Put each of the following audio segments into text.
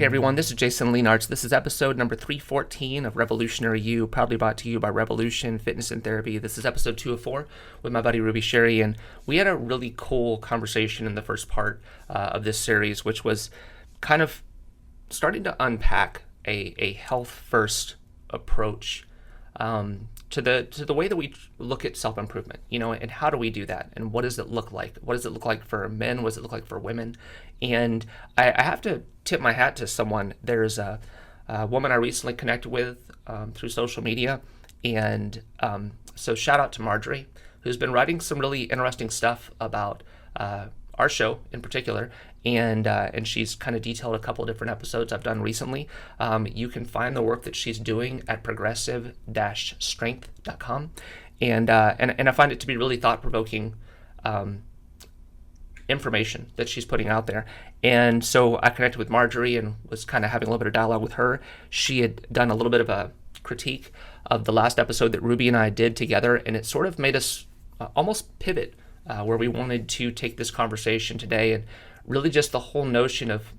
Hey everyone, this is Jason Leonards. This is episode number 314 of Revolutionary You, proudly brought to you by Revolution Fitness and Therapy. This is episode 204 with my buddy Ruby Cherie, and we had a really cool conversation in the first part of this series, which was kind of starting to unpack a health first approach to the way that we look at self-improvement, and how do we do that, and what does it look like? What does it look like for men? What does it look like for women? And I have to tip my hat to someone. There's a woman I recently connected with through social media, and so shout out to Marjorie, who's been writing some really interesting stuff about our show in particular, and she's kind of detailed a couple different episodes I've done recently. You can find the work that she's doing at progressive-strength.com, and I find it to be really thought-provoking information that she's putting out there. And so I connected with Marjorie and was kind of having a little bit of dialogue with her. She had done a little bit of a critique of the last episode that Ruby and I did together, and it sort of made us almost pivot where we wanted to take this conversation today, and really just the whole notion of,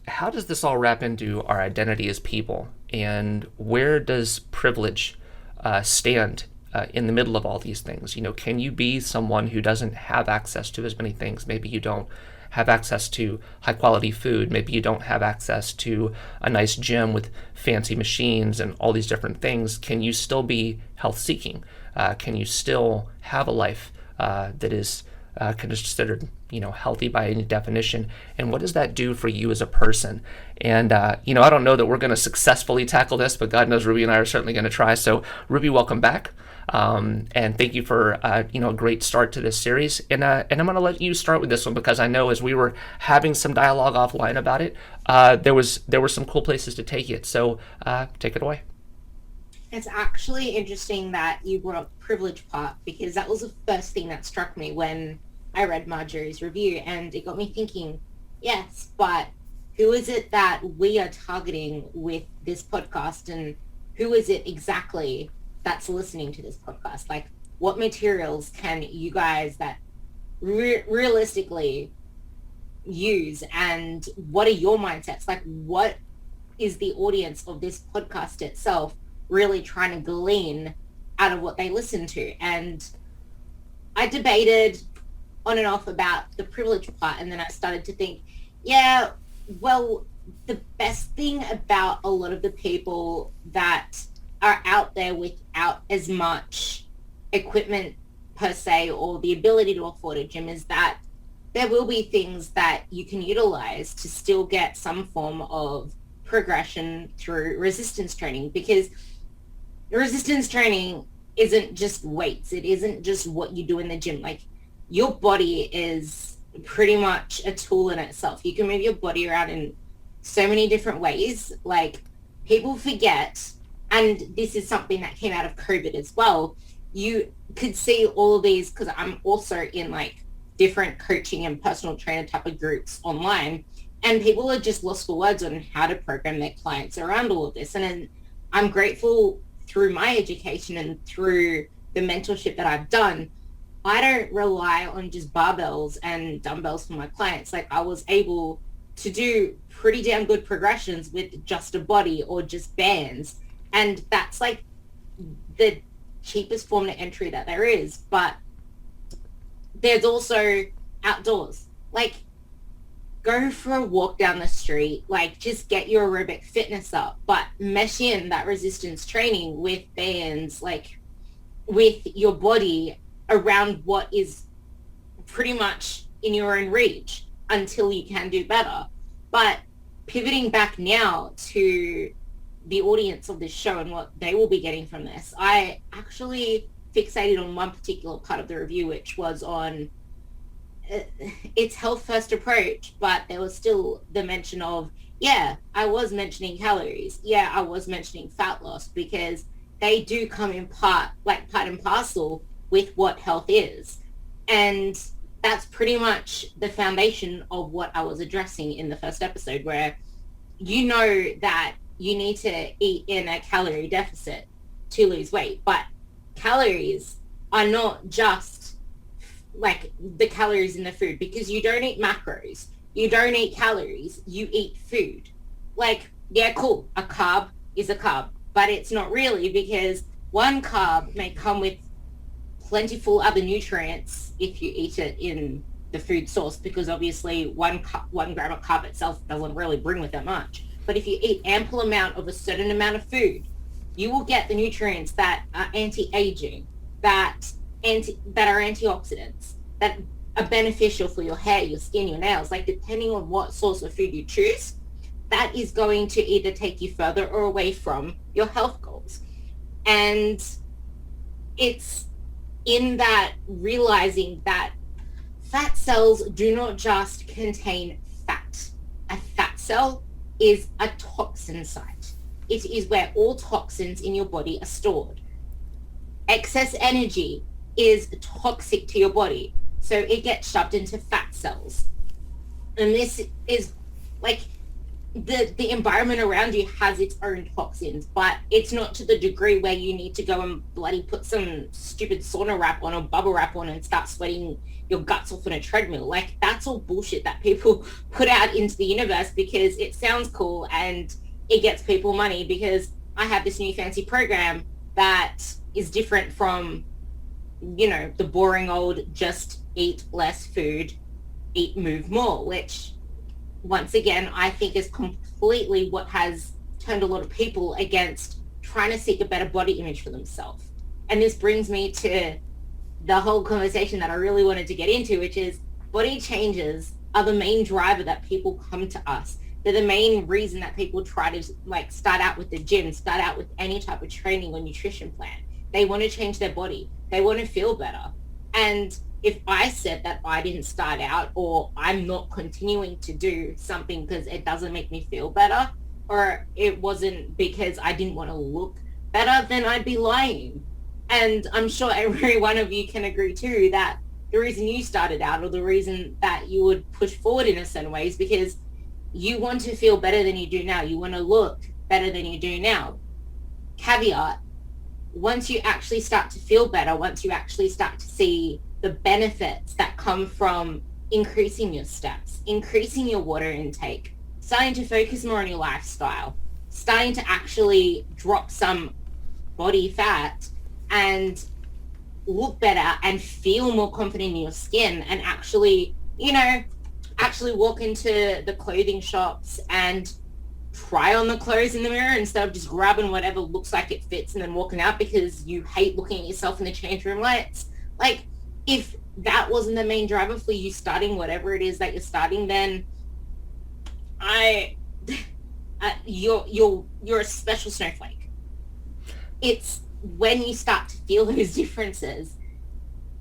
how does this all wrap into our identity as people, and where does privilege stand in the middle of all these things? Can you be someone who doesn't have access to as many things? Maybe you don't have access to high quality food. Maybe you don't have access to a nice gym with fancy machines and all these different things. Can you still be health seeking? Can you still have a life that is considered, healthy by any definition? And what does that do for you as a person? And, I don't know that we're going to successfully tackle this, but God knows Ruby and I are certainly going to try. So Ruby, welcome back. And thank you for, a great start to this series. And I'm going to let you start with this one, because I know as we were having some dialogue offline about it, there were some cool places to take it. So take it away. It's actually interesting that you brought up privilege part, because that was the first thing that struck me when I read Marjorie's review, and it got me thinking, yes, but who is it that we are targeting with this podcast, and who is it exactly that's listening to this podcast? Like, what materials can you guys that realistically use, and what are your mindsets? Like, what is the audience of this podcast itself really trying to glean out of what they listen to? And I debated on and off about the privilege part, and then I started to think, yeah, well, the best thing about a lot of the people that are out there without as much equipment per se, or the ability to afford a gym, is that there will be things that you can utilize to still get some form of progression through resistance training, because resistance training isn't just weights. It isn't just what you do in the gym. Like, your body is pretty much a tool in itself. You can move your body around in so many different ways. Like, people forget, and this is something that came out of COVID as well. You could see all of these, because I'm also in like different coaching and personal trainer type of groups online, and people are just lost for words on how to program their clients around all of this. And I'm grateful through my education and through the mentorship that I've done, I don't rely on just barbells and dumbbells for my clients. Like, I was able to do pretty damn good progressions with just a body or just bands. And that's like the cheapest form to entry that there is. But there's also outdoors. Like, go for a walk down the street, like, just get your aerobic fitness up, but mesh in that resistance training with bands, like with your body around what is pretty much in your own reach until you can do better. But pivoting back now to the audience of this show and what they will be getting from this, I actually fixated on one particular part of the review, which was on its health first approach, but there was still the mention of, yeah, I was mentioning calories. Yeah, I was mentioning fat loss, because they do come in part and parcel with what health is. And that's pretty much the foundation of what I was addressing in the first episode, where you know that you need to eat in a calorie deficit to lose weight, but calories are not just like the calories in the food, because you don't eat macros. You don't eat calories, you eat food. Like, yeah, cool, a carb is a carb, but it's not really, because one carb may come with plentiful other nutrients if you eat it in the food source, because obviously 1 gram of carb itself doesn't really bring with it much. But if you eat ample amount of a certain amount of food, you will get the nutrients that are anti-aging, that are antioxidants, that are beneficial for your hair, your skin, your nails. Like, depending on what source of food you choose, that is going to either take you further or away from your health goals. And it's in that realizing that fat cells do not just contain fat. A fat cell is a toxin site. It is where all toxins in your body are stored. Excess energy is toxic to your body, so it gets shoved into fat cells. And this is like, the environment around you has its own toxins, but it's not to the degree where you need to go and bloody put some stupid sauna wrap on or bubble wrap on and start sweating your guts off on a treadmill. Like, that's all bullshit that people put out into the universe because it sounds cool and it gets people money, because I have this new fancy program that is different from, the boring old just eat less food, eat, move more, which once again, I think is completely what has turned a lot of people against trying to seek a better body image for themselves. And this brings me to the whole conversation that I really wanted to get into, which is body changes are the main driver that people come to us. They're the main reason that people try to start out with the gym, start out with any type of training or nutrition plan. They want to change their body. They want to feel better. And if I said that I didn't start out, or I'm not continuing to do something because it doesn't make me feel better, or it wasn't because I didn't want to look better, then I'd be lying. And I'm sure every one of you can agree too that the reason you started out, or the reason that you would push forward in a certain way, is because you want to feel better than you do now. You want to look better than you do now. Caveat, once you actually start to feel better, once you actually start to see the benefits that come from increasing your steps, increasing your water intake, starting to focus more on your lifestyle, starting to actually drop some body fat and look better and feel more confident in your skin, and actually walk into the clothing shops and try on the clothes in the mirror instead of just grabbing whatever looks like it fits and then walking out because you hate looking at yourself in the change room lights. Like, if that wasn't the main driver for you starting whatever it is that you're starting, then you're a special snowflake. It's when you start to feel those differences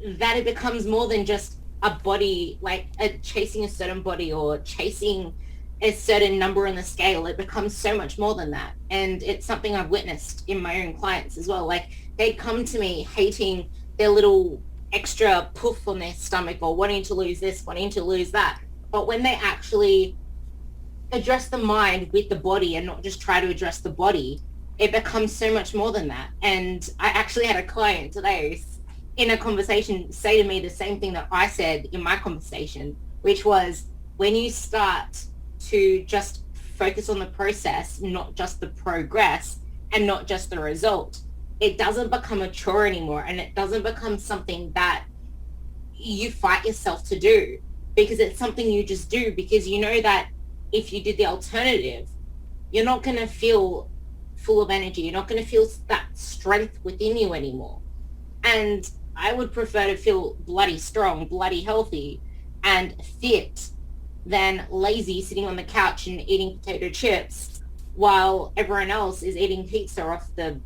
that it becomes more than just a body, like chasing a certain body or chasing a certain number on the scale. It becomes so much more than that. And it's something I've witnessed in my own clients as well. Like, they'd come to me hating their little extra poof on their stomach, or wanting to lose this, wanting to lose that. But when they actually address the mind with the body and not just try to address the body, it becomes so much more than that. And I actually had a client today in a conversation say to me the same thing that I said in my conversation, which was, when you start to just focus on the process, not just the progress and not just the result, it doesn't become a chore anymore, and it doesn't become something that you fight yourself to do, because it's something you just do because you know that if you did the alternative, you're not going to feel full of energy. You're not going to feel that strength within you anymore. And I would prefer to feel bloody strong, bloody healthy and fit than lazy sitting on the couch and eating potato chips while everyone else is eating pizza off the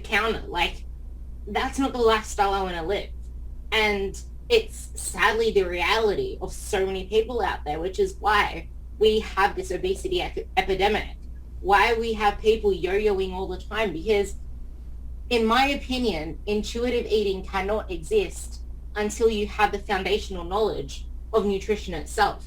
counter. Like, that's not the lifestyle I want to live. And it's sadly the reality of so many people out there, which is why we have this obesity epidemic, why we have people yo-yoing all the time. Because in my opinion, intuitive eating cannot exist until you have the foundational knowledge of nutrition itself.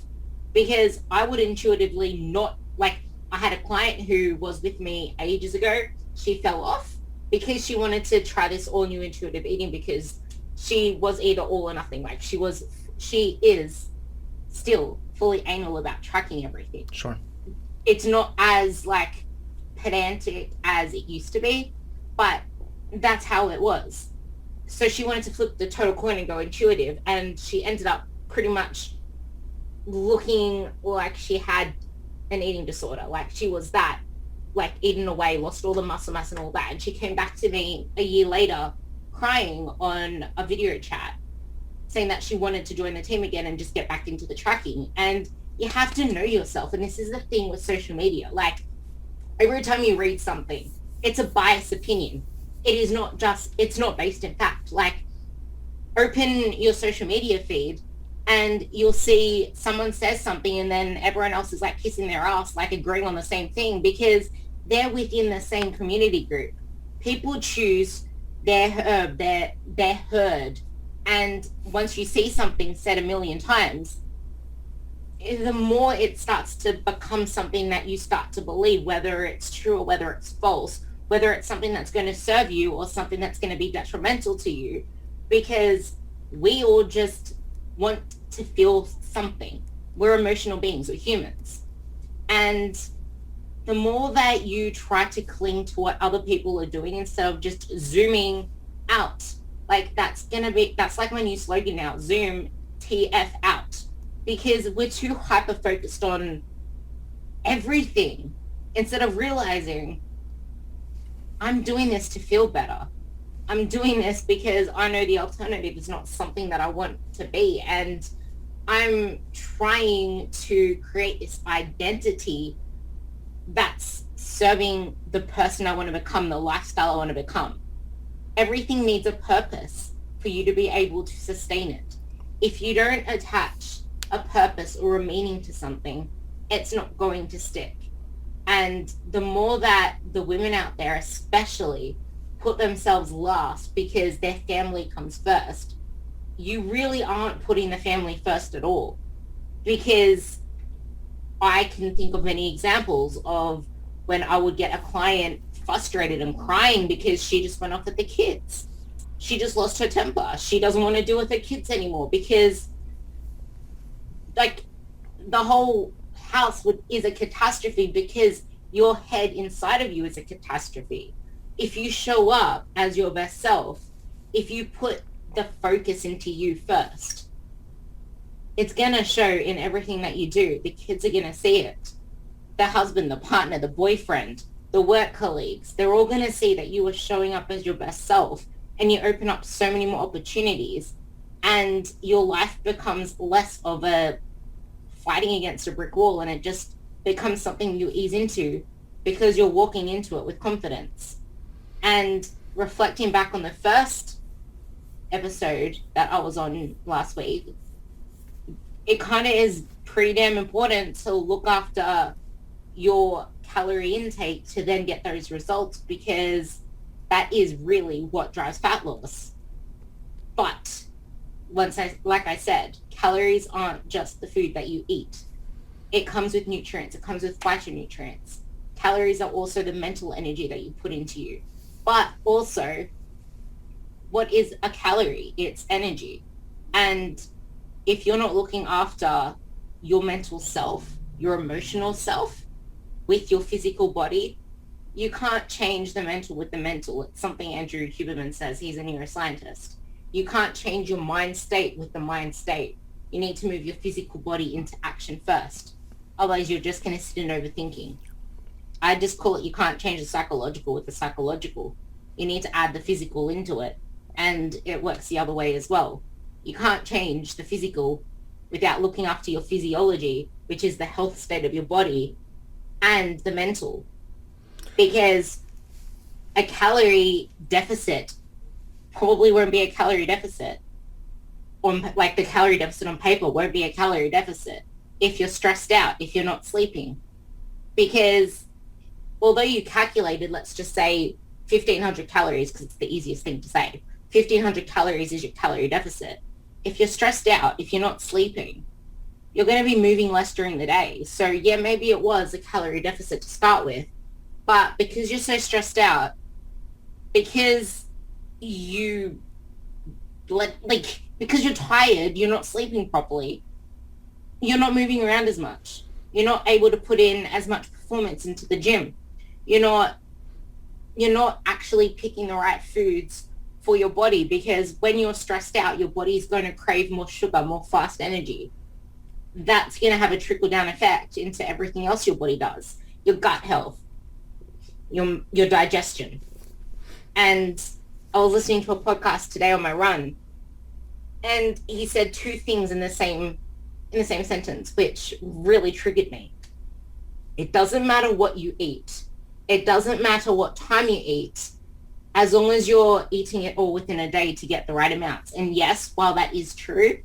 Because I would intuitively not, like, I had a client who was with me ages ago. She fell off because she wanted to try this all new intuitive eating, because she was either all or nothing. Like, she is still fully anal about tracking everything. Sure. It's not as like pedantic as it used to be, but that's how it was. So she wanted to flip the total coin and go intuitive, and she ended up pretty much looking like she had an eating disorder. Like she was that, like eaten away, lost all the muscle mass and all that. And she came back to me a year later crying on a video chat saying that she wanted to join the team again and just get back into the tracking. And you have to know yourself. And this is the thing with social media. Like every time you read something, it's a biased opinion. It is not just, it's not based in fact. Like open your social media feed and you'll see someone says something and then everyone else is like kissing their ass, like agreeing on the same thing because they're within the same community group. People choose their herd. And once you see something said a million times, the more it starts to become something that you start to believe, whether it's true or whether it's false, whether it's something that's going to serve you or something that's going to be detrimental to you, because we all just want to feel something. We're emotional beings, we're humans. And the more that you try to cling to what other people are doing instead of just zooming out, like that's like my new slogan now, Zoom TF out, because we're too hyper focused on everything instead of realizing I'm doing this to feel better. I'm doing this because I know the alternative is not something that I want to be. And I'm trying to create this identity that's serving the person I want to become, the lifestyle I want to become. Everything needs a purpose for you to be able to sustain it. If you don't attach a purpose or a meaning to something, it's not going to stick. And the more that the women out there especially put themselves last because their family comes first, you really aren't putting the family first at all. Because I can think of many examples of when I would get a client frustrated and crying because she just went off at the kids. She just lost her temper. She doesn't want to deal with her kids anymore because like the whole house is a catastrophe because your head inside of you is a catastrophe. If you show up as your best self, if you put the focus into you first, it's going to show in everything that you do. The kids are going to see it. The husband, the partner, the boyfriend, the work colleagues, they're all going to see that you are showing up as your best self and you open up so many more opportunities and your life becomes less of a fighting against a brick wall and it just becomes something you ease into because you're walking into it with confidence. And reflecting back on the first episode that I was on last week, it kind of is pretty damn important to look after your calorie intake to then get those results because that is really what drives fat loss. But like I said, calories aren't just the food that you eat. It comes with nutrients. It comes with phytonutrients. Calories are also the mental energy that you put into you. But also, what is a calorie? It's energy. And if you're not looking after your mental self, your emotional self with your physical body, you can't change the mental with the mental. It's something Andrew Huberman says. He's a neuroscientist. You can't change your mind state with the mind state. You need to move your physical body into action first. Otherwise, you're just going to sit in overthinking. I just call it, you can't change the psychological with the psychological. You need to add the physical into it. And it works the other way as well. You can't change the physical without looking after your physiology, which is the health state of your body, and the mental. Because a calorie deficit probably won't be a calorie deficit. Like the calorie deficit on paper won't be a calorie deficit if you're stressed out, if you're not sleeping. Because although you calculated, let's just say 1,500 calories, because it's the easiest thing to say, 1,500 calories is your calorie deficit. If you're stressed out, if you're not sleeping, you're going to be moving less during the day. So yeah, maybe it was a calorie deficit to start with, but because you're so stressed out, because because you're tired, you're not sleeping properly, you're not moving around as much. You're not able to put in as much performance into the gym. You're not you're not actually picking the right foods for your body, because when you're stressed out, your body is going to crave more sugar, more fast energy. That's going to have a trickle down effect into everything else your body does. Your gut health, your digestion. And I was listening to a podcast today on my run, and he said two things in the same sentence, which really triggered me. It doesn't matter what you eat. It doesn't matter what time you eat, as long as you're eating it all within a day to get the right amounts. And yes, while that is true,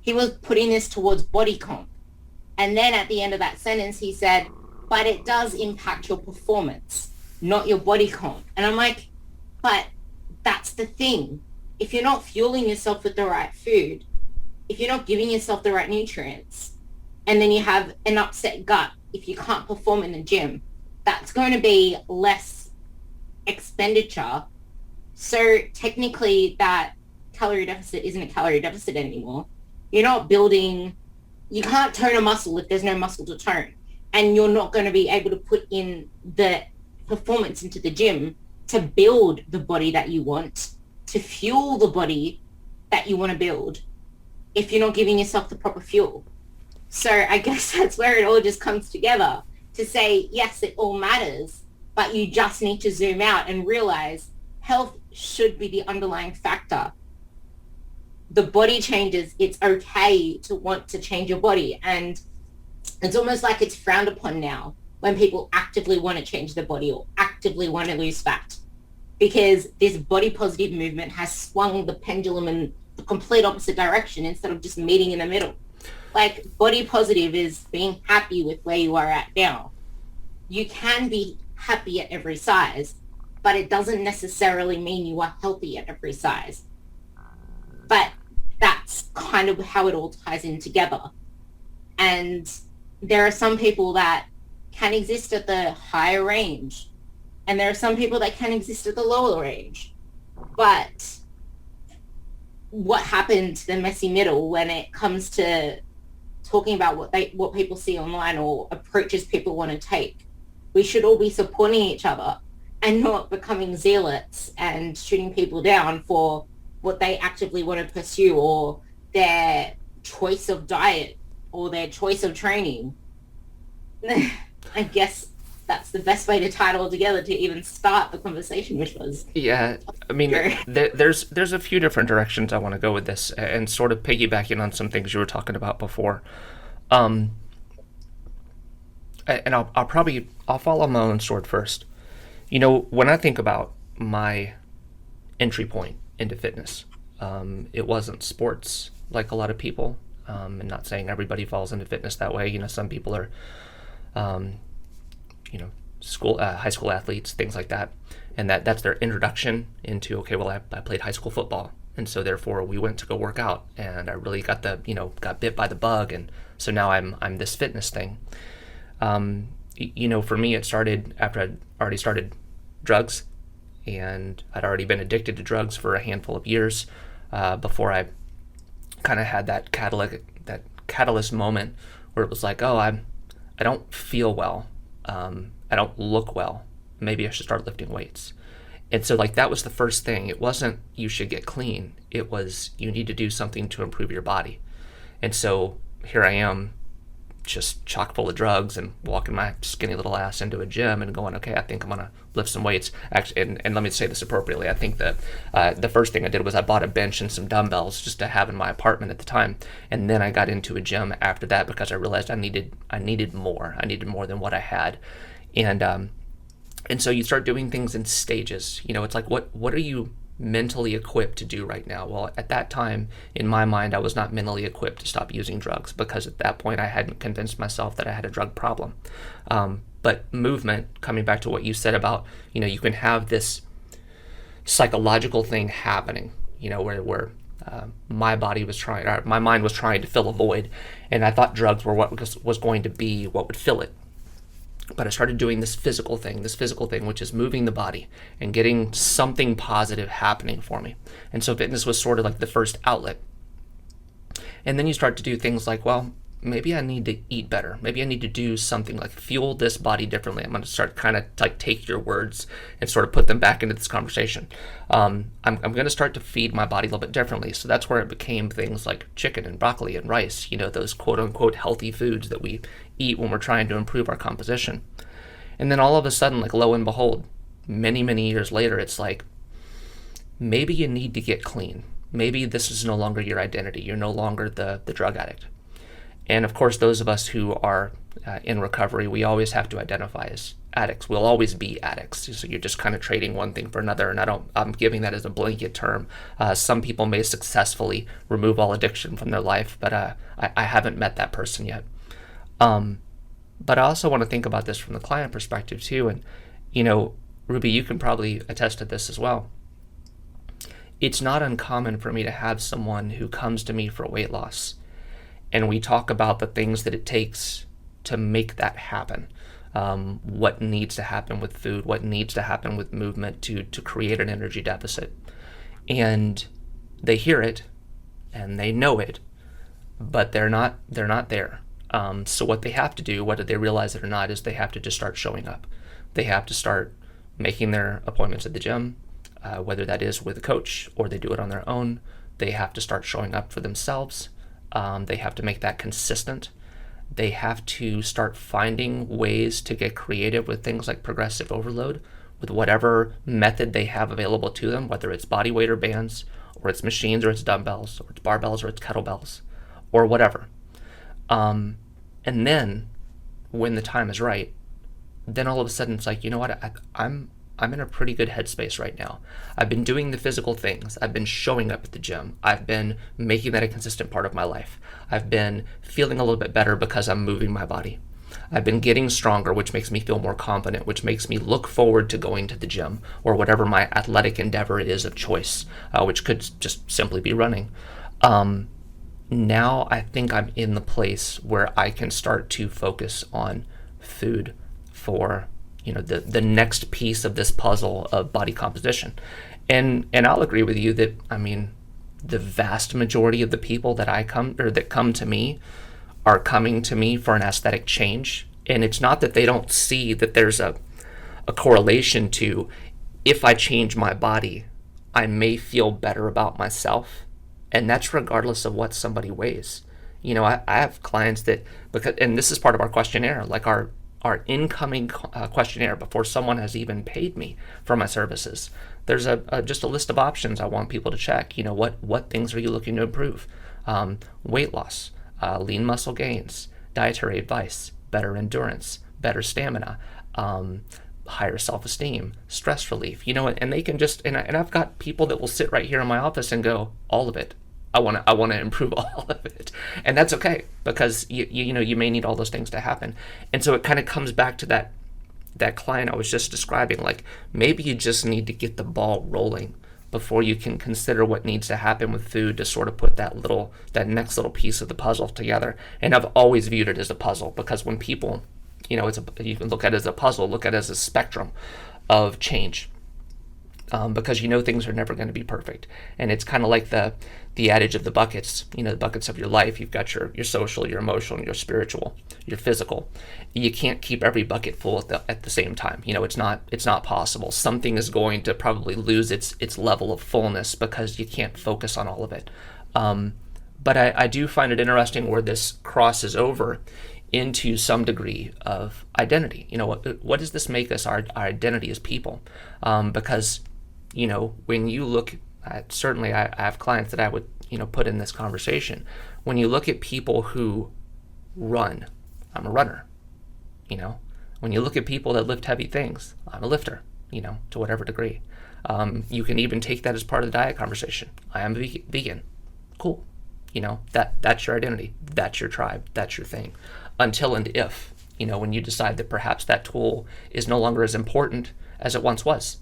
he was putting this towards body comp. And then at the end of that sentence, he said, but it does impact your performance, not your body comp. And I'm like, but that's the thing. If you're not fueling yourself with the right food, if you're not giving yourself the right nutrients, and then you have an upset gut, if you can't perform in the gym, that's going to be less expenditure. So technically that calorie deficit isn't a calorie deficit anymore. You're not building, you can't tone a muscle if there's no muscle to tone. And you're not going to be able to put in the performance into the gym to build the body that you want, to fuel the body that you want to build, if you're not giving yourself the proper fuel. So I guess that's where it all just comes together, to say, yes, it all matters, but you just need to zoom out and realize health should be the underlying factor. The body changes. It's okay to want to change your body. And it's almost like it's frowned upon now when people actively want to change their body or actively want to lose fat, because this body positive movement has swung the pendulum in the complete opposite direction instead of just meeting in the middle. Like, body positive is being happy with where you are at now. You can be happy at every size, but it doesn't necessarily mean you are healthy at every size. But that's kind of how it all ties in together. And there are some people that can exist at the higher range, and there are some people that can exist at the lower range. But what happened to the messy middle when it comes to talking about what people see online or approaches people want to take? We should all be supporting each other and not becoming zealots and shooting people down for what they actively want to pursue, or their choice of diet or their choice of training. I guess that's the best way to tie it all together to even start the conversation, which was... Yeah, I mean, there's a few different directions I want to go with this, and sort of piggybacking on some things you were talking about before. And I'll follow my own sword first. You know, when I think about my entry point into fitness, it wasn't sports like a lot of people. And not saying everybody falls into fitness that way. You know, some people are, high school athletes, things like that. And that's their introduction into, okay, well, I played high school football. And so therefore we went to go work out, and I really got got bit by the bug. And so now I'm this fitness thing. For me, it started after I'd already started drugs, and I'd already been addicted to drugs for a handful of years, before I kind of had that catalyst moment where it was like, oh, I don't feel well. I don't look well. Maybe I should start lifting weights. And so that was the first thing. It wasn't you should get clean. It was you need to do something to improve your body. And so here I am, just chock full of drugs, and walking my skinny little ass into a gym and going, okay, I think I'm gonna lift some weights. Actually, and let me say this appropriately. I think that the first thing I did was I bought a bench and some dumbbells just to have in my apartment at the time, and then I got into a gym after that because I realized I needed more. I needed more than what I had, and so you start doing things in stages. You know, it's like what are you mentally equipped to do right now? Well, at that time, in my mind, I was not mentally equipped to stop using drugs, because at that point I hadn't convinced myself that I had a drug problem. But movement, coming back to what you said about, you can have this psychological thing happening, where my mind was trying to fill a void, and I thought drugs were what was going to be what would fill it. But I started doing this physical thing, which is moving the body and getting something positive happening for me. And so fitness was sort of like the first outlet. And then you start to do things like, well, maybe I need to eat better. Maybe I need to do something like fuel this body differently. I'm going to start kind of like take your words and sort of put them back into this conversation. I'm going to start to feed my body a little bit differently. So that's where it became things like chicken and broccoli and rice, those quote unquote healthy foods that we eat when we're trying to improve our composition. And then all of a sudden, like lo and behold, many, many years later, it's like, maybe you need to get clean. Maybe this is no longer your identity. You're no longer the drug addict. And of course, those of us who are in recovery, we always have to identify as addicts. We'll always be addicts. So you're just kind of trading one thing for another. And I'm giving that as a blanket term. Some people may successfully remove all addiction from their life, but I haven't met that person yet. But I also want to think about this from the client perspective too. And, Ruby, you can probably attest to this as well. It's not uncommon for me to have someone who comes to me for weight loss, and we talk about the things that it takes to make that happen. What needs to happen with food, what needs to happen with movement to create an energy deficit. And they hear it and they know it, but they're not there. So what they have to do, whether they realize it or not, is they have to just start showing up. They have to start making their appointments at the gym, whether that is with a coach or they do it on their own. They have to start showing up for themselves. They have to make that consistent. They have to start finding ways to get creative with things like progressive overload, with whatever method they have available to them, whether it's body weight or bands, or it's machines or it's dumbbells, or it's barbells or it's kettlebells, or whatever. And then when the time is right, then all of a sudden it's like, you know what, I'm in a pretty good headspace right now. I've been doing the physical things. I've been showing up at the gym. I've been making that a consistent part of my life. I've been feeling a little bit better because I'm moving my body. I've been getting stronger, which makes me feel more confident, which makes me look forward to going to the gym or whatever my athletic endeavor is of choice, which could just simply be running. Now I think I'm in the place where I can start to focus on food for the next piece of this puzzle of body composition. And I'll agree with you that, the vast majority of the people that come to me are coming to me for an aesthetic change. And it's not that they don't see that there's a correlation to, if I change my body, I may feel better about myself. And that's regardless of what somebody weighs. I have clients that, and this is part of our questionnaire, like our incoming questionnaire before someone has even paid me for my services. There's just a list of options I want people to check. What things are you looking to improve? Weight loss, lean muscle gains, dietary advice, better endurance, better stamina, higher self-esteem, stress relief. And they can just, and I've got people that will sit right here in my office and go, all of it. I want to improve all of it, and that's okay, because you may need all those things to happen. And so it kind of comes back to that client I was just describing. Like, maybe you just need to get the ball rolling before you can consider what needs to happen with food to sort of put that next little piece of the puzzle together. And I've always viewed it as a puzzle, because when people, you can look at it as a puzzle, look at it as a spectrum of change. Because things are never going to be perfect. And it's kind of like the adage of the buckets, the buckets of your life. You've got your social, your emotional, your spiritual, your physical. You can't keep every bucket full at the same time. It's not possible. Something is going to probably lose its level of fullness because you can't focus on all of it. But I do find it interesting where this crosses over into some degree of identity. What does this make us, our identity as people? Because when you look at, certainly I have clients that I would, put in this conversation. When you look at people who run, I'm a runner. When you look at people that lift heavy things, I'm a lifter, to whatever degree. You can even take that as part of the diet conversation. I am vegan. Cool. That's your identity. That's your tribe. That's your thing. Until and if, when you decide that perhaps that tool is no longer as important as it once was.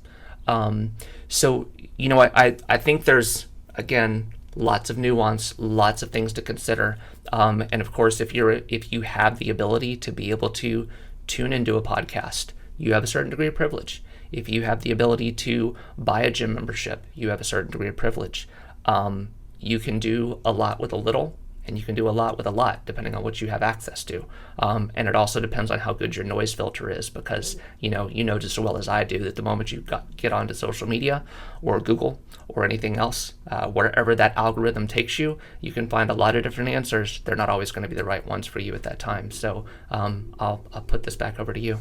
So, I think there's, again, lots of nuance, lots of things to consider. And of course, if you have the ability to be able to tune into a podcast, you have a certain degree of privilege. If you have the ability to buy a gym membership, you have a certain degree of privilege. You can do a lot with a little, and you can do a lot with a lot depending on what you have access to. And it also depends on how good your noise filter is, because you know just as well as I do that the moment you get onto social media or Google or anything else, wherever that algorithm takes you, you can find a lot of different answers. They're not always going to be the right ones for you at that time. So I'll put this back over to you.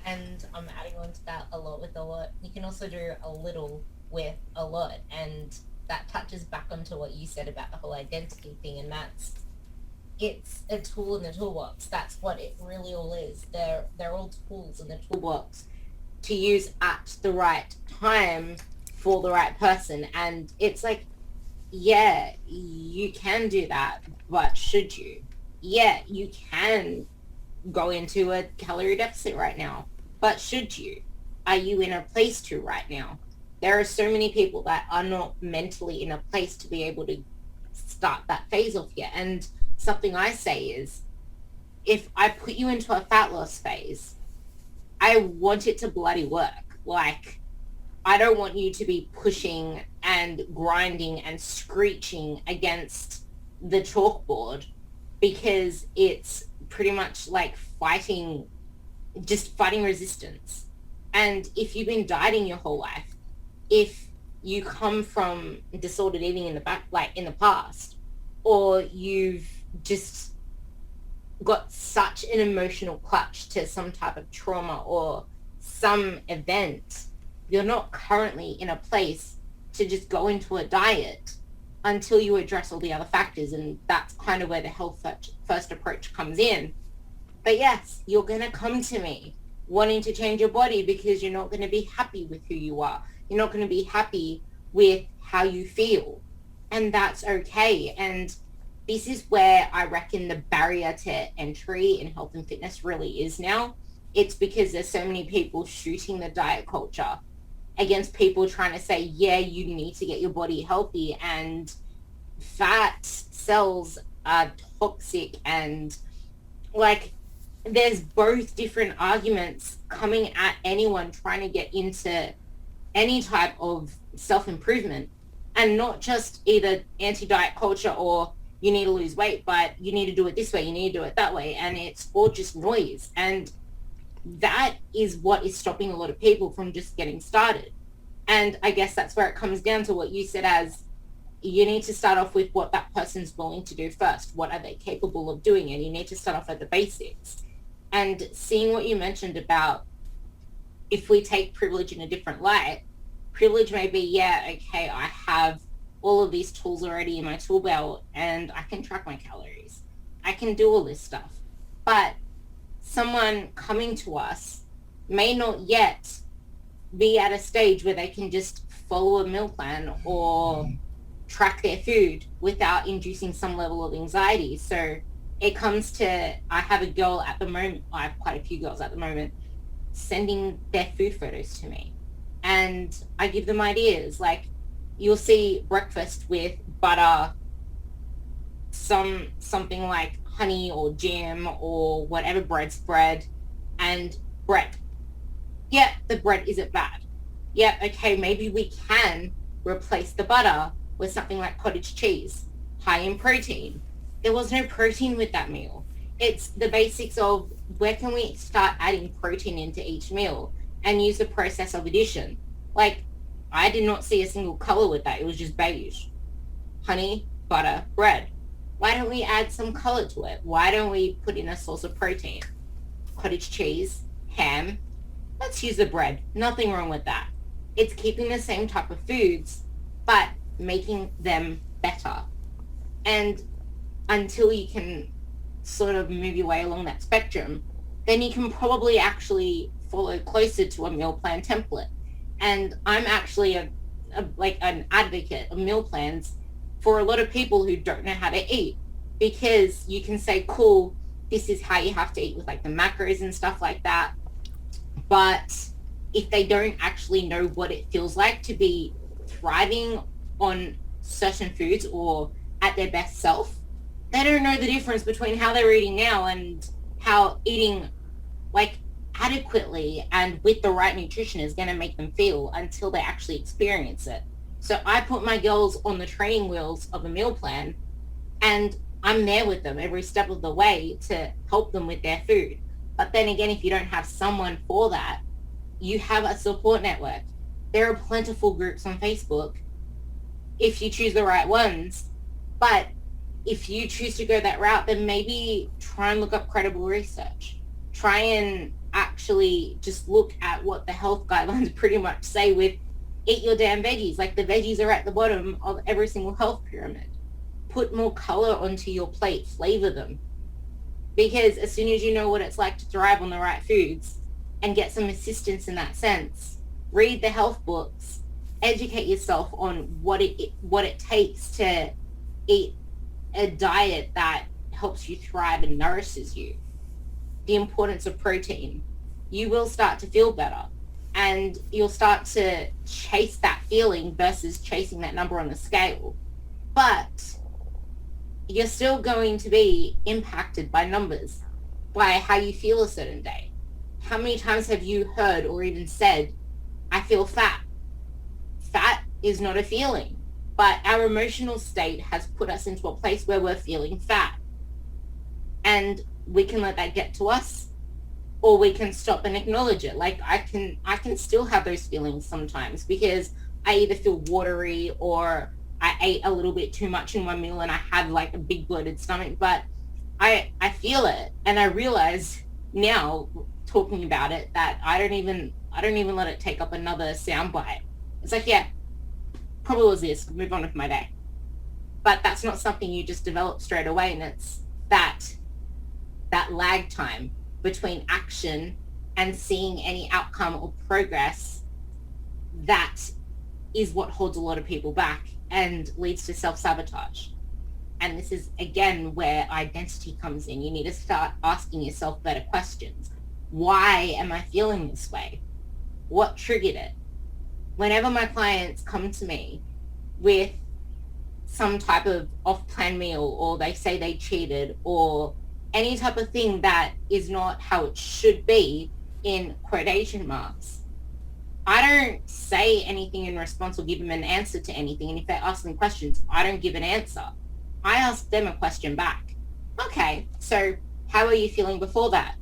And I'm adding on to that, a lot with a lot. You can also do a little with a lot, and that touches back onto what you said about the whole identity thing, and it's a tool in the toolbox. That's what it really all is. They're all tools in the toolbox to use at the right time for the right person. And it's like, yeah, you can do that, but should you? Yeah, you can go into a calorie deficit right now, but should you? Are you in a place to right now? There are so many people that are not mentally in a place to be able to start that phase off yet. And something I say is, if I put you into a fat loss phase, I want it to bloody work. Like, I don't want you to be pushing and grinding and screeching against the chalkboard, because it's pretty much like fighting resistance. And if you've been dieting your whole life, if you come from disordered eating in the past, or you've just got such an emotional clutch to some type of trauma or some event, you're not currently in a place to just go into a diet until you address all the other factors. And that's kind of where the health first approach comes in. But yes, you're going to come to me wanting to change your body because you're not going to be happy with who you are. You're not going to be happy with how you feel. And that's okay. And this is where I reckon the barrier to entry in health and fitness really is now. It's because there's so many people shooting the diet culture against people trying to say, yeah, you need to get your body healthy, and fat cells are toxic. And like, there's both different arguments coming at anyone trying to get into any type of self-improvement, and not just either anti-diet culture or you need to lose weight, but you need to do it this way, you need to do it that way. And it's all just noise. And that is what is stopping a lot of people from just getting started. And I guess that's where it comes down to what you said, as you need to start off with what that person's willing to do first. What are they capable of doing? And you need to start off at the basics. And seeing what you mentioned about, if we take privilege in a different light, privilege may be, yeah, okay, I have all of these tools already in my tool belt and I can track my calories. I can do all this stuff. But someone coming to us may not yet be at a stage where they can just follow a meal plan or track their food without inducing some level of anxiety. So it comes to, I have a girl at the moment, I have quite a few girls at the moment, sending their food photos to me. And I give them ideas. Like, you'll see breakfast with butter, something like honey or jam or whatever bread's bread, and bread. Yeah, the bread isn't bad. Yeah, okay, maybe we can replace the butter with something like cottage cheese, high in protein. There was no protein with that meal. It's the basics of, where can we start adding protein into each meal and use the process of addition. Like, I did not see a single color with that. It was just beige. Honey, butter, bread. Why don't we add some color to it? Why don't we put in a source of protein? Cottage cheese, ham. Let's use the bread. Nothing wrong with that. It's keeping the same type of foods, but making them better. And until you can sort of move your way along that spectrum, then you can probably actually follow closer to a meal plan template. And I'm actually an advocate of meal plans for a lot of people who don't know how to eat, because you can say, cool, this is how you have to eat with like the macros and stuff like that. But if they don't actually know what it feels like to be thriving on certain foods or at their best self, they don't know the difference between how they're eating now and how eating like adequately and with the right nutrition is going to make them feel until they actually experience it. So I put my girls on the training wheels of a meal plan, and I'm there with them every step of the way to help them with their food. But then again, if you don't have someone for that, you have a support network. There are plentiful groups on Facebook if you choose the right ones. But if you choose to go that route, then maybe try and look up credible research. Try and actually just look at what the health guidelines pretty much say with eat your damn veggies. Like, the veggies are at the bottom of every single health pyramid. Put more color onto your plate, flavor them. Because as soon as you know what it's like to thrive on the right foods and get some assistance in that sense, read the health books, educate yourself on what it takes to eat a diet that helps you thrive and nourishes you, the importance of protein, you will start to feel better, and you'll start to chase that feeling versus chasing that number on the scale. But you're still going to be impacted by numbers, by how you feel a certain day. How many times have you heard or even said, I feel fat? Fat is not a feeling, but our emotional state has put us into a place where we're feeling fat. And we can let that get to us, or we can stop and acknowledge it. Like, I can still have those feelings sometimes, because I either feel watery or I ate a little bit too much in one meal and I had like a big bloated stomach, but I feel it. And I realize now, talking about it, that I don't even let it take up another soundbite. It's like, yeah, probably was this, move on with my day. But that's not something you just develop straight away. And it's that lag time between action and seeing any outcome or progress that is what holds a lot of people back and leads to self-sabotage. And this is, again, where identity comes in. You need to start asking yourself better questions. Why am I feeling this way? What triggered it? Whenever my clients come to me with some type of off-plan meal, or they say they cheated, or any type of thing that is not how it should be, in quotation marks, I don't say anything in response or give them an answer to anything. And if they ask me questions, I don't give an answer. I ask them a question back. Okay, so how are you feeling before that?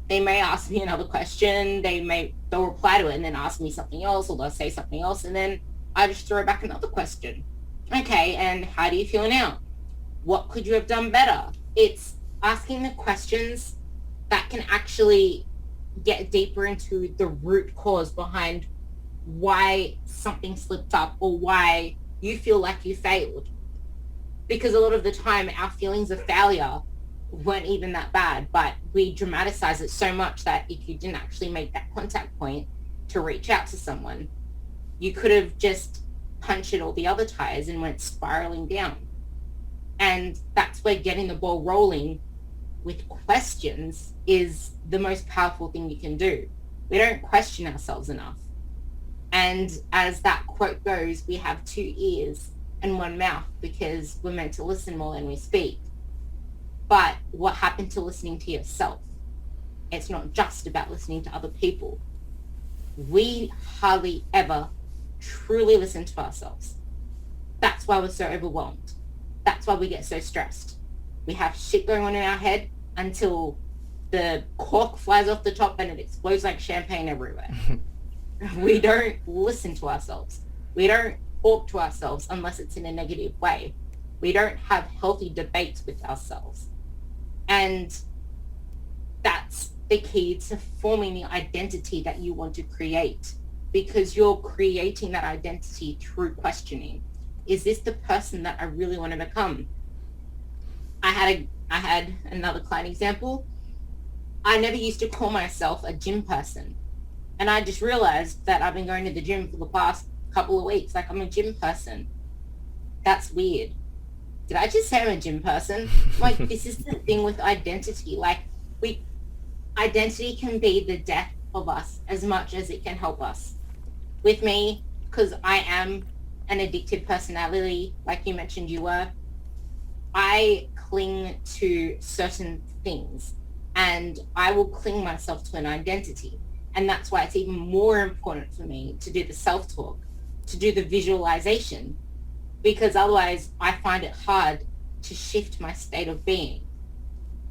They may ask me another question. They'll reply to it and then ask me something else, or they'll say something else, and then I just throw back another question. Okay, and how do you feel now? What could you have done better? It's asking the questions that can actually get deeper into the root cause behind why something slipped up, or why you feel like you failed. Because a lot of the time our feelings of failure weren't even that bad, but we dramatize it so much that if you didn't actually make that contact point to reach out to someone, you could have just punctured all the other tires and went spiraling down. And that's where getting the ball rolling with questions is the most powerful thing you can do. We don't question ourselves enough. And as that quote goes, we have 2 ears and 1 mouth, because we're meant to listen more than we speak. But what happened to listening to yourself? It's not just about listening to other people. We hardly ever truly listen to ourselves. That's why we're so overwhelmed. That's why we get so stressed. We have shit going on in our head until the cork flies off the top and it explodes like champagne everywhere. We don't listen to ourselves. We don't talk to ourselves unless it's in a negative way. We don't have healthy debates with ourselves. And that's the key to forming the identity that you want to create, because you're creating that identity through questioning. Is this the person that I really want to become? I had another client example. I never used to call myself a gym person. And I just realized that I've been going to the gym for the past couple of weeks. Like, I'm a gym person. That's weird. Did I just say I'm a gym person? Like, this is the thing with identity. Like, identity can be the death of us as much as it can help us. With me, because I am an addictive personality, like you mentioned you were, I cling to certain things, and I will cling myself to an identity. And that's why it's even more important for me to do the self-talk, to do the visualization, because otherwise I find it hard to shift my state of being.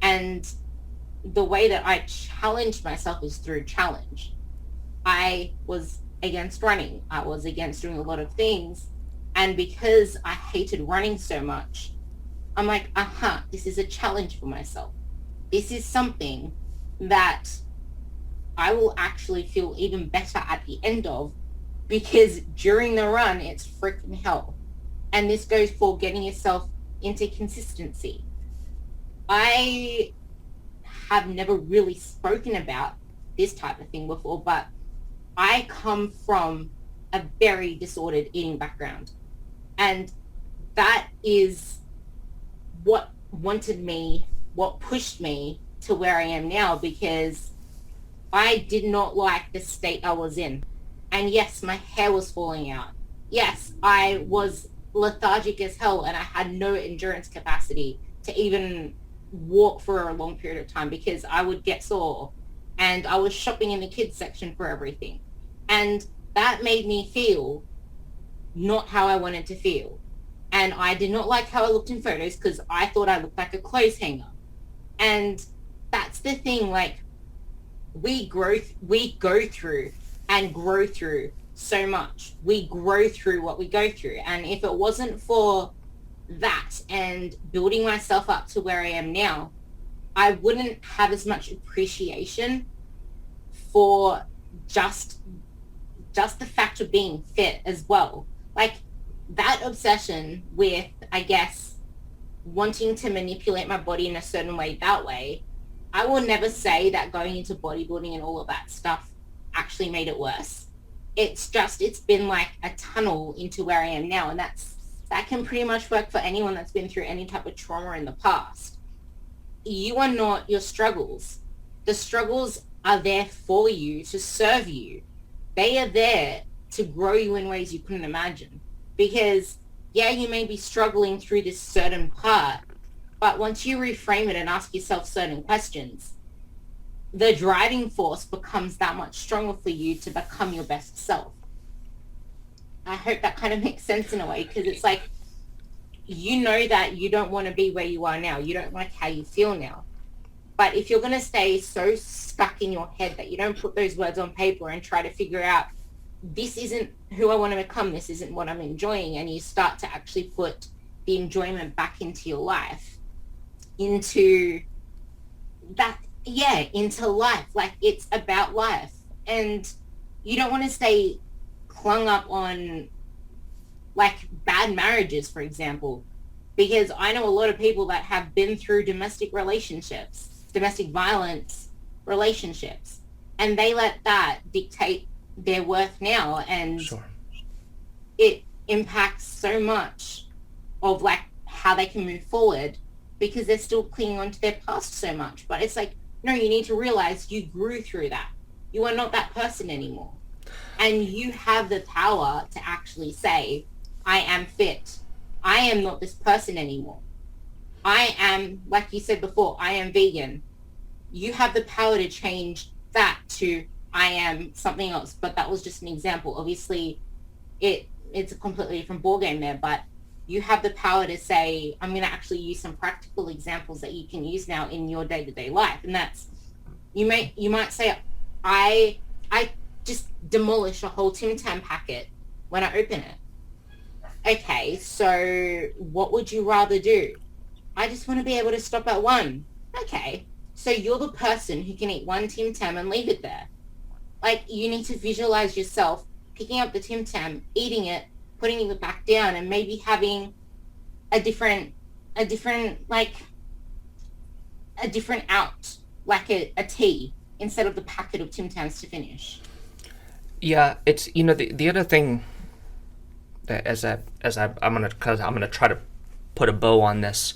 And the way that I challenge myself is through challenge. I was against running. I was against doing a lot of things. And because I hated running so much, I'm like, this is a challenge for myself. This is something that I will actually feel even better at the end of, because during the run, it's freaking hell. And this goes for getting yourself into consistency. I have never really spoken about this type of thing before, but I come from a very disordered eating background. And that is what pushed me to where I am now, because I did not like the state I was in. And yes, my hair was falling out. Yes, I was lethargic as hell, and I had no endurance capacity to even walk for a long period of time because I would get sore, and I was shopping in the kids section for everything. And that made me feel not how I wanted to feel. And I did not like how I looked in photos because I thought I looked like a clothes hanger. And that's the thing, like, we go through and grow through so much. We grow through what we go through. And if it wasn't for that and building myself up to where I am now, I wouldn't have as much appreciation for just the fact of being fit as well. Like, that obsession with, I guess, wanting to manipulate my body in a certain way that way, I will never say that going into bodybuilding and all of that stuff actually made it worse. It's been like a tunnel into where I am now. And that can pretty much work for anyone that's been through any type of trauma in the past. You are not your struggles. The struggles are there for you to serve you. They are there to grow you in ways you couldn't imagine. Because, yeah, you may be struggling through this certain part, but once you reframe it and ask yourself certain questions, the driving force becomes that much stronger for you to become your best self. I hope that kind of makes sense in a way, because it's like, you know that you don't want to be where you are now. You don't like how you feel now. But if you're going to stay so stuck in your head that you don't put those words on paper and try to figure out, this isn't who I want to become, this isn't what I'm enjoying, and you start to actually put the enjoyment back into your life, into life. Like, it's about life. And you don't want to stay clung up on, like, bad marriages, for example, because I know a lot of people that have been through domestic violence relationships, and they let that dictate their worth now, and Sure. It impacts so much of, like, how they can move forward because they're still clinging on to their past so much. But it's like, no, you need to realize you grew through that. You are not that person anymore. And you have the power to actually say, I am fit. I am not this person anymore. I am, like you said before, I am vegan. You have the power to change that to, I am something else. But that was just an example. Obviously, it's a completely different ballgame there, but you have the power to say, I'm going to actually use some practical examples that you can use now in your day-to-day life. And that's, you might say, I just demolish a whole Tim Tam packet when I open it. Okay, so what would you rather do? I just want to be able to stop at one. Okay, so you're the person who can eat one Tim Tam and leave it there. Like, you need to visualize yourself picking up the Tim Tam, eating it, putting it back down, and maybe having a different out, like a tea, instead of the packet of Tim Tams to finish. Yeah, it's, the other thing that I'm gonna try to put a bow on this.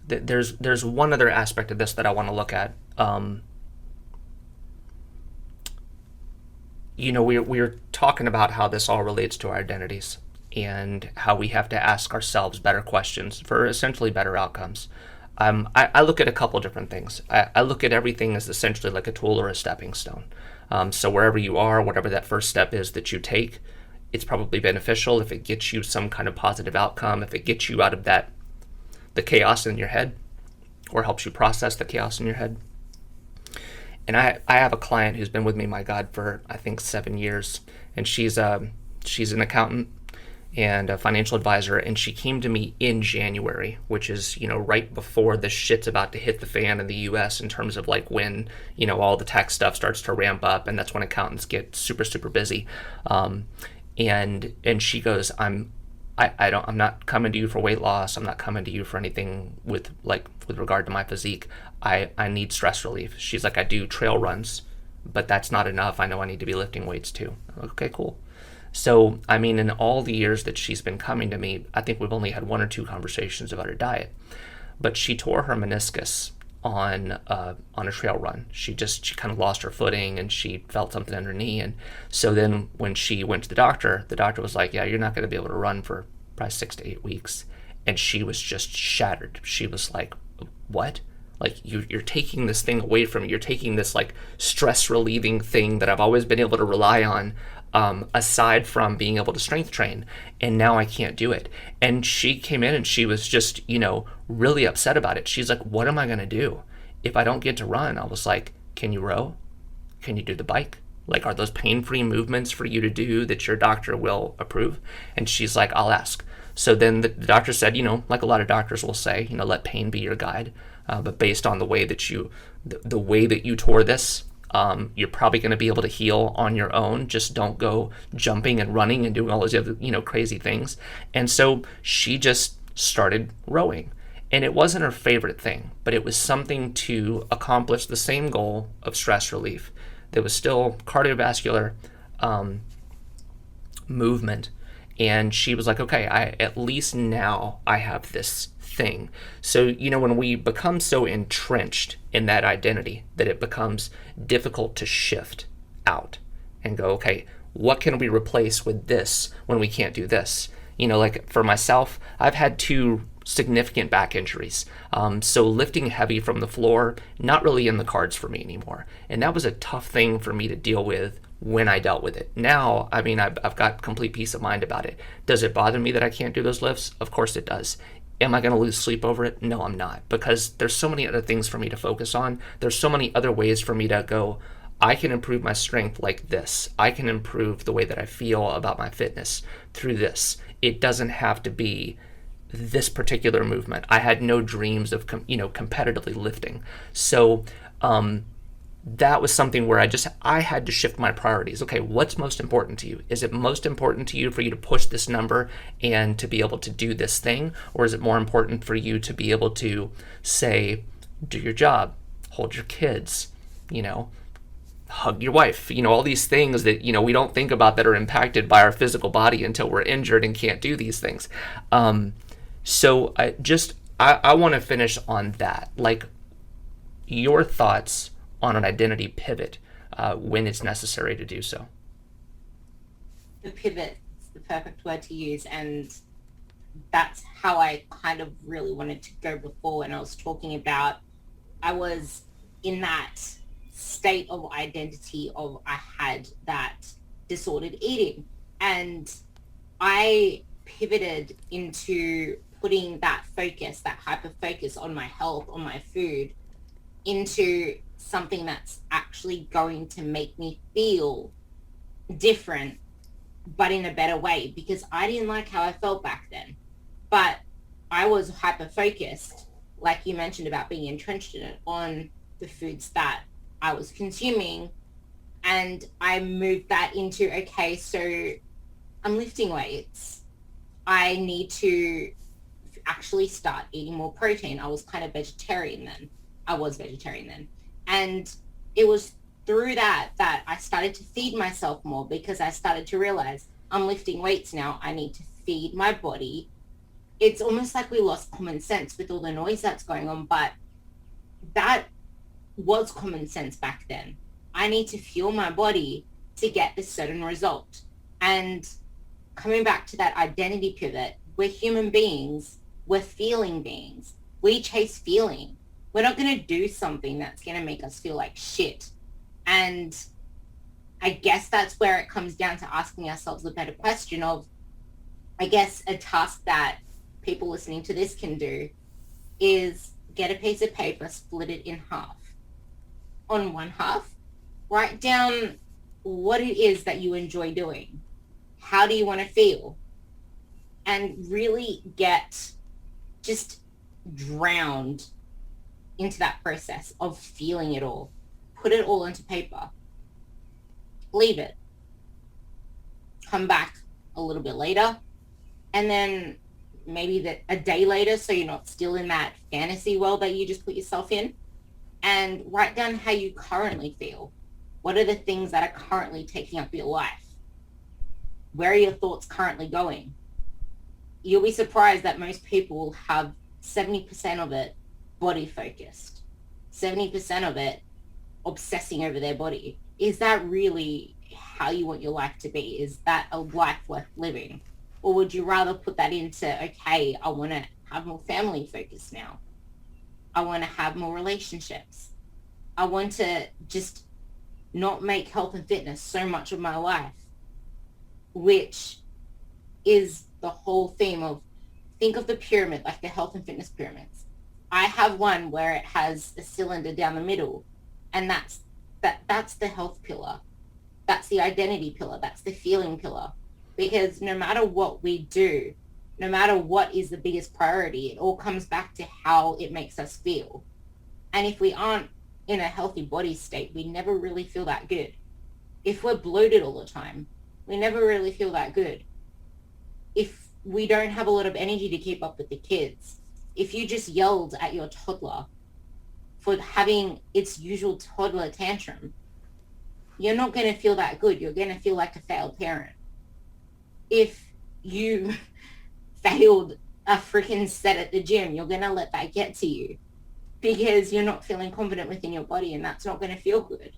There's one other aspect of this that I want to look at. We're talking about how this all relates to our identities and how we have to ask ourselves better questions for essentially better outcomes. I look at a couple different things. I look at everything as essentially like a tool or a stepping stone. So wherever you are, whatever that first step is that you take, it's probably beneficial if it gets you some kind of positive outcome, if it gets you out of the chaos in your head, or helps you process the chaos in your head. And I have a client who's been with me, my God, for I think 7 years, and she's an accountant and a financial advisor, and she came to me in January, which is, right before the shit's about to hit the fan in the US in terms of like when, all the tax stuff starts to ramp up, and that's when accountants get super, super busy. And she goes, I'm not coming to you for weight loss. I'm not coming to you for anything with regard to my physique. I need stress relief. She's like, I do trail runs, but that's not enough. I know I need to be lifting weights too. Okay, cool. So, in all the years that she's been coming to me, I think we've only had 1 or 2 conversations about her diet. But she tore her meniscus on a trail run. She kind of lost her footing, and she felt something in her knee. And so then when she went to the doctor was like, yeah, you're not going to be able to run for probably 6 to 8 weeks. And she was just shattered. She was like, what? Like, you're taking this thing away from me. You're taking this like stress relieving thing that I've always been able to rely on, aside from being able to strength train, and now I can't do it. And she came in and she was just, really upset about it. She's like, what am I going to do if I don't get to run? I was like, can you row? Can you do the bike? Like, are those pain-free movements for you to do that your doctor will approve? And she's like, I'll ask. So then the doctor said, like a lot of doctors will say, let pain be your guide. But based on the way that you tore this, you're probably going to be able to heal on your own. Just don't go jumping and running and doing all those other, crazy things. And so she just started rowing. And it wasn't her favorite thing, but it was something to accomplish the same goal of stress relief. There was still cardiovascular movement. And she was like, okay, at least now I have this thing. So, when we become so entrenched in that identity that it becomes difficult to shift out and go, okay, what can we replace with this when we can't do this? Like for myself, I've had 2 significant back injuries. So lifting heavy from the floor, not really in the cards for me anymore. And that was a tough thing for me to deal with when I dealt with it. Now, I've got complete peace of mind about it. Does it bother me that I can't do those lifts? Of course it does. Am I going to lose sleep over it? No, I'm not, because there's so many other things for me to focus on. There's so many other ways for me to go, I can improve my strength like this. I can improve the way that I feel about my fitness through this. It doesn't have to be this particular movement. I had no dreams of, competitively lifting. So, that was something where I had to shift my priorities. Okay, what's most important to you? Is it most important to you for you to push this number and to be able to do this thing? Or is it more important for you to be able to say, do your job, hold your kids, hug your wife, all these things that, we don't think about that are impacted by our physical body until we're injured and can't do these things. So I want to finish on that. Like, your thoughts on an identity pivot when it's necessary to do so. The pivot is the perfect word to use, and that's how I kind of really wanted to go before when I was talking about I was in that state of identity of I had that disordered eating, and I pivoted into putting that focus, that hyper focus on my health, on my food, into something that's actually going to make me feel different, but in a better way, because I didn't like how I felt back then. But I was hyper focused, like you mentioned about being entrenched in it, on the foods that I was consuming. And I moved that into, okay, so I'm lifting weights. I need to actually start eating more protein. I was kind of vegetarian then. And it was through that I started to feed myself more, because I started to realize I'm lifting weights now. I need to feed my body. It's almost like we lost common sense with all the noise that's going on, but that was common sense back then. I need to fuel my body to get this certain result. And coming back to that identity pivot, we're human beings, we're feeling beings. We chase feeling. We're not going to do something that's going to make us feel like shit. And I guess that's where it comes down to asking ourselves a better question of, I guess a task that people listening to this can do is get a piece of paper, split it in half. On one half, write down what it is that you enjoy doing. How do you want to feel? And really get just drowned into that process of feeling it all. Put it all into paper. Leave it. Come back a little bit later. And then maybe a day later, so you're not still in that fantasy world that you just put yourself in. And write down how you currently feel. What are the things that are currently taking up your life? Where are your thoughts currently going? You'll be surprised that most people have 70% of it body focused, 70% of it obsessing over their body. Is that really how you want your life to be? Is that a life worth living? Or would you rather put that into, okay, I want to have more family focus now. I want to have more relationships. I want to just not make health and fitness so much of my life, which is the whole theme of, think of the pyramid, like the health and fitness pyramids. I have one where it has a cylinder down the middle, and that's the health pillar. That's the identity pillar. That's the feeling pillar. Because no matter what we do, no matter what is the biggest priority, it all comes back to how it makes us feel. And if we aren't in a healthy body state, we never really feel that good. If we're bloated all the time, we never really feel that good. If we don't have a lot of energy to keep up with the kids, if you just yelled at your toddler for having its usual toddler tantrum, you're not going to feel that good. You're going to feel like a failed parent. If you failed a freaking set at the gym, you're going to let that get to you because you're not feeling confident within your body, and that's not going to feel good.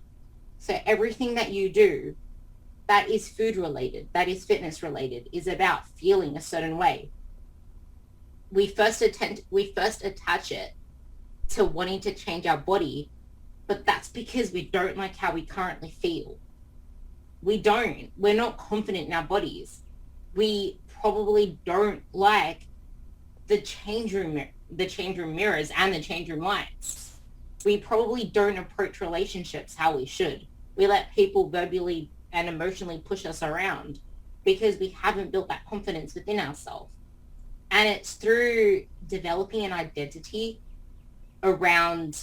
So everything that you do that is food related, that is fitness related, is about feeling a certain way. We first attach it to wanting to change our body, but that's because we don't like how we currently feel. We're not confident in our bodies. We probably don't like the change room mirrors and the change room lights. We probably don't approach relationships how we should. We let people verbally and emotionally push us around because we haven't built that confidence within ourselves. And it's through developing an identity around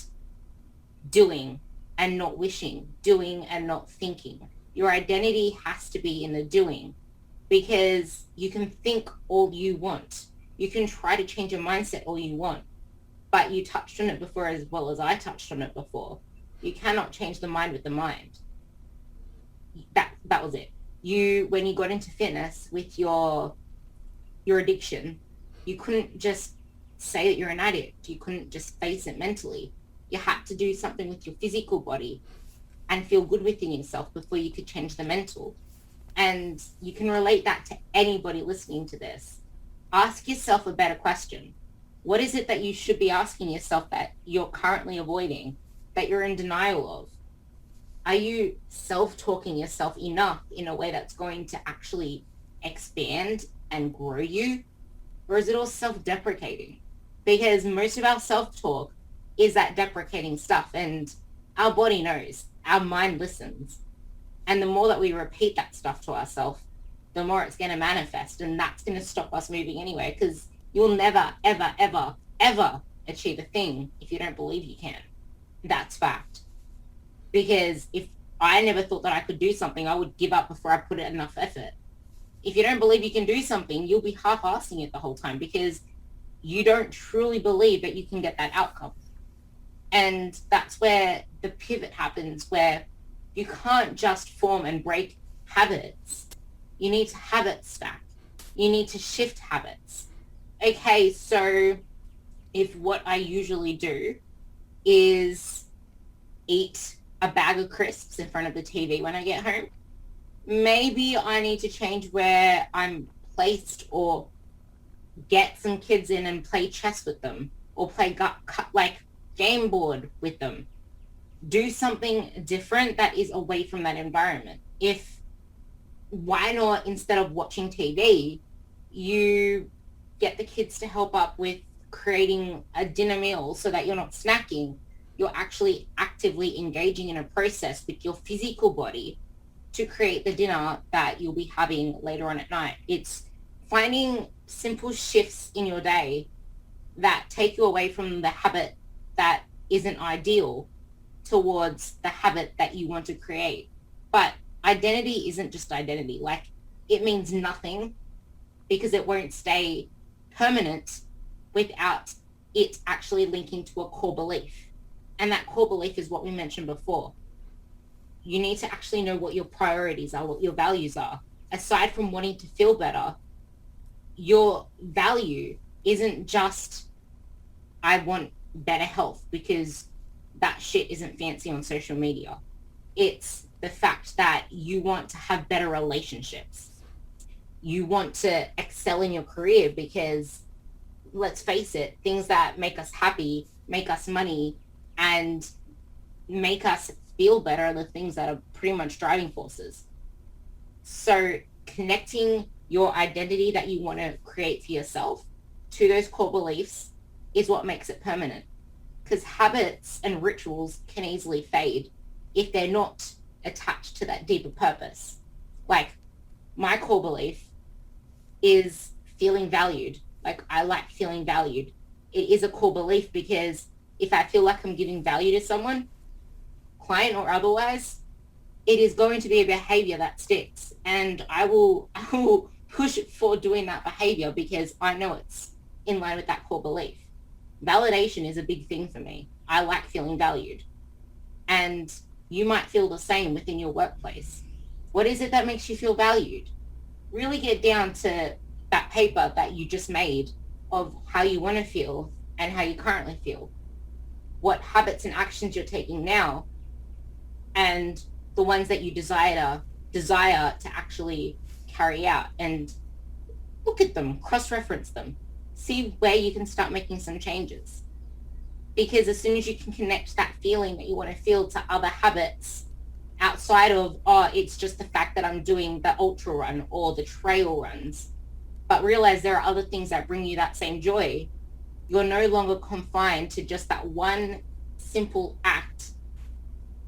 doing and not wishing, doing and not thinking. Your identity has to be in the doing, because you can think all you want. You can try to change your mindset all you want, but you touched on it before as well as I touched on it before. You cannot change the mind with the mind. That was it. When you got into fitness with your addiction, you couldn't just say that you're an addict. You couldn't just face it mentally. You had to do something with your physical body and feel good within yourself before you could change the mental. And you can relate that to anybody listening to this. Ask yourself a better question. What is it that you should be asking yourself that you're currently avoiding, that you're in denial of? Are you self-talking yourself enough in a way that's going to actually expand and grow you? Or is it all self-deprecating? Because most of our self-talk is that deprecating stuff, and our body knows, our mind listens. And the more that we repeat that stuff to ourselves, the more it's going to manifest, and that's going to stop us moving anywhere, because you'll never, ever, ever, ever achieve a thing if you don't believe you can. That's fact. Because if I never thought that I could do something, I would give up before I put in enough effort. If you don't believe you can do something, you'll be half-assing it the whole time because you don't truly believe that you can get that outcome. And that's where the pivot happens, where you can't just form and break habits. You need to habit stack. You need to shift habits. Okay, so if what I usually do is eat a bag of crisps in front of the TV when I get home, maybe I need to change where I'm placed or get some kids in and play chess with them or play like game board with them. Do something different that is away from that environment. Why not, instead of watching TV, you get the kids to help up with creating a dinner meal so that you're not snacking. You're actually actively engaging in a process with your physical body to create the dinner that you'll be having later on at night. It's finding simple shifts in your day that take you away from the habit that isn't ideal towards the habit that you want to create. But identity isn't just identity. Like, it means nothing because it won't stay permanent without it actually linking to a core belief. And that core belief is what we mentioned before. You need to actually know what your priorities are, what your values are. Aside from wanting to feel better, your value isn't just, I want better health because that shit isn't fancy on social media. It's the fact that you want to have better relationships. You want to excel in your career because, let's face it, things that make us happy, make us money, and make us feel better are the things that are pretty much driving forces. So connecting your identity that you want to create for yourself to those core beliefs is what makes it permanent. Because habits and rituals can easily fade if they're not attached to that deeper purpose. Like, my core belief is feeling valued. Like, I like feeling valued. It is a core belief because if I feel like I'm giving value to someone, client or otherwise, it is going to be a behavior that sticks. And I will push for doing that behavior because I know it's in line with that core belief. Validation is a big thing for me. I like feeling valued. And you might feel the same within your workplace. What is it that makes you feel valued? Really get down to that paper that you just made of how you want to feel and how you currently feel. What habits and actions you're taking now, and the ones that you desire to actually carry out, and look at them, cross-reference them, see where you can start making some changes. Because as soon as you can connect that feeling that you want to feel to other habits outside of, it's just the fact that I'm doing the ultra run or the trail runs, but realize there are other things that bring you that same joy, you're no longer confined to just that one simple act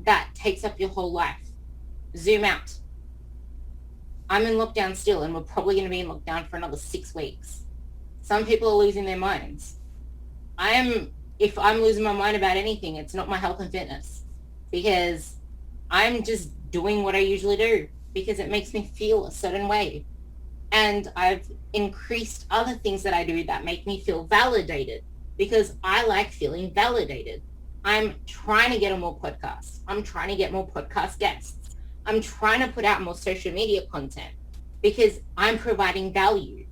that takes up your whole life. Zoom out. I'm in lockdown still, and we're probably going to be in lockdown for another 6 weeks. Some people are losing their minds. If I'm losing my mind about anything, it's not my health and fitness, because I'm just doing what I usually do because it makes me feel a certain way. And I've increased other things that I do that make me feel validated because I like feeling validated. I'm trying to get on more podcasts. I'm trying to get more podcast guests. I'm trying to put out more social media content because I'm providing value.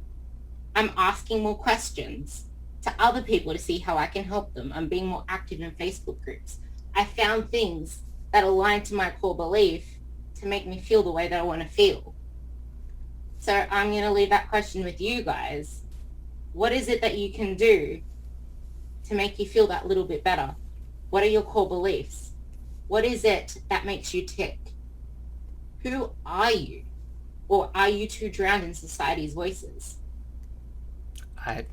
I'm asking more questions to other people to see how I can help them. I'm being more active in Facebook groups. I found things that align to my core belief to make me feel the way that I want to feel. So I'm going to leave that question with you guys. What is it that you can do to make you feel that little bit better? What are your core beliefs? What is it that makes you tick? Who are you? Or are you too drowned in society's voices? I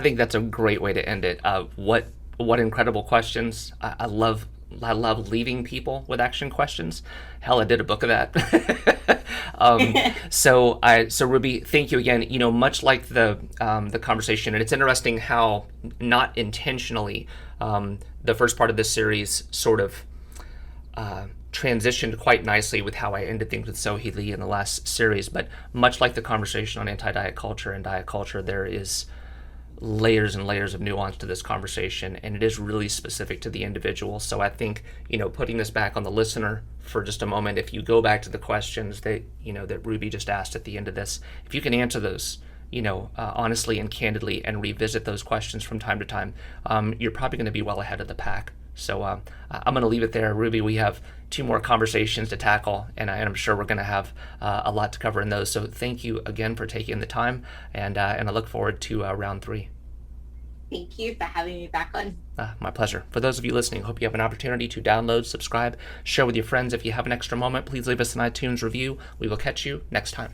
think that's a great way to end it. What incredible questions. I love leaving people with action questions. Hell, I did a book of that. So Ruby, thank you again. Much like the conversation, and it's interesting how not intentionally the first part of this series sort of transitioned quite nicely with how I ended things with Sohee Lee in the last series. But much like the conversation on anti-diet culture and diet culture, there is layers and layers of nuance to this conversation, and it is really specific to the individual. So I think, putting this back on the listener for just a moment, if you go back to the questions that Ruby just asked at the end of this, if you can answer those honestly and candidly and revisit those questions from time to time, you're probably going to be well ahead of the pack. So I'm going to leave it there. Ruby, we have 2 more conversations to tackle, and I'm sure we're going to have a lot to cover in those. So thank you again for taking the time, and I look forward to round 3. Thank you for having me back on. My pleasure. For those of you listening, hope you have an opportunity to download, subscribe, share with your friends. If you have an extra moment, please leave us an iTunes review. We will catch you next time.